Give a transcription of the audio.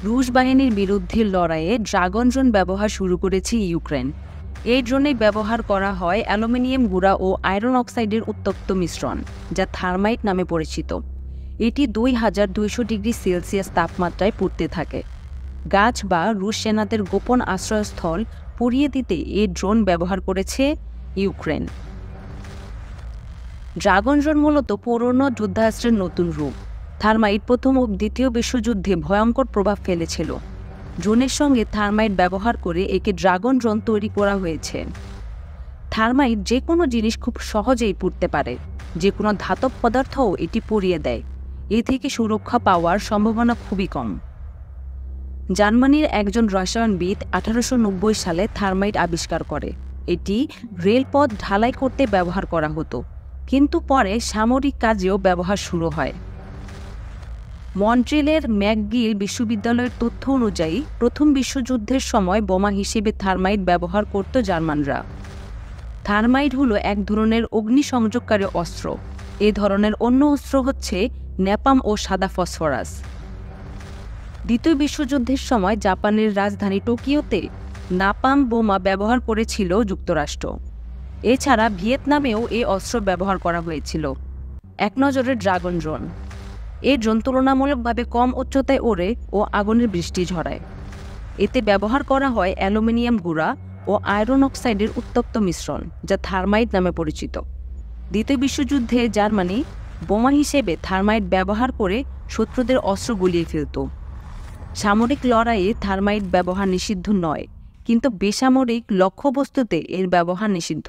রুশ বাহিনীর বিরুদ্ধে লড়াইয়ে ড্রাগন ড্রোন ব্যবহার শুরু করেছে ইউক্রেন। এই ড্রোনে ব্যবহার করা হয় অ্যালুমিনিয়াম গুঁড়া ও আয়রন অক্সাইডের উত্তপ্ত মিশ্রণ, যা থার্মাইট নামে পরিচিত। এটি 2200 ডিগ্রি সেলসিয়াস তাপমাত্রায় পুড়তে থাকে। গাছ বা রুশ সেনাদের গোপন আশ্রয়স্থল পুড়িয়ে দিতে এই ড্রোন ব্যবহার করেছে ইউক্রেন। ড্রাগন ড্রোন মূলত পুরনো যুদ্ধাস্ত্রের নতুন রূপ। থার্মাইট প্রথম ও দ্বিতীয় বিশ্বযুদ্ধে ভয়ঙ্কর প্রভাব ফেলেছিল। ড্রোনের সঙ্গে থার্মাইট ব্যবহার করে একে ড্রাগন ড্রোন তৈরি করা হয়েছে। থার্মাইট যে কোনো জিনিস খুব সহজেই পুড়তে পারে, যে কোনো ধাতব পদার্থও এটি পুড়িয়ে দেয়। এ থেকে সুরক্ষা পাওয়ার সম্ভাবনা খুবই কম। জার্মানির একজন রসায়নবিদ 1890 সালে থার্মাইট আবিষ্কার করে। এটি রেলপথ ঢালাই করতে ব্যবহার করা হতো, কিন্তু পরে সামরিক কাজেও ব্যবহার শুরু হয়। মন্ট্রিলের ম্যাকগিল বিশ্ববিদ্যালয়ের তথ্য অনুযায়ী প্রথম বিশ্বযুদ্ধের সময় বোমা হিসেবে থার্মাইট ব্যবহার করত জার্মানরা। থার্মাইট হলো এক ধরনের অগ্নিসংযোগকারী অস্ত্র। এ ধরনের অন্য অস্ত্র হচ্ছে ন্যাপাম ও সাদা ফসফরাস। দ্বিতীয় বিশ্বযুদ্ধের সময় জাপানের রাজধানী টোকিওতে নাপাম বোমা ব্যবহার করেছিল যুক্তরাষ্ট্র। এছাড়া ভিয়েতনামেও এই অস্ত্র ব্যবহার করা হয়েছিল। এক নজরে ড্রাগন ড্রোন। এই ড্রোন তুলনামূলকভাবে কম উচ্চতায় ওড়ে ও আগুনের বৃষ্টি ঝরায়। এতে ব্যবহার করা হয় অ্যালুমিনিয়াম গুঁড়া ও আয়রন অক্সাইডের উত্তপ্ত মিশ্রণ, যা থার্মাইট নামে পরিচিত। দ্বিতীয় বিশ্বযুদ্ধে জার্মানি বোমা হিসেবে থার্মাইট ব্যবহার করে শত্রুদের অস্ত্র গুলিয়ে ফেলত। সামরিক লড়াইয়ে থার্মাইট ব্যবহার নিষিদ্ধ নয়, কিন্তু বেসামরিক লক্ষ্যবস্তুতে এর ব্যবহার নিষিদ্ধ।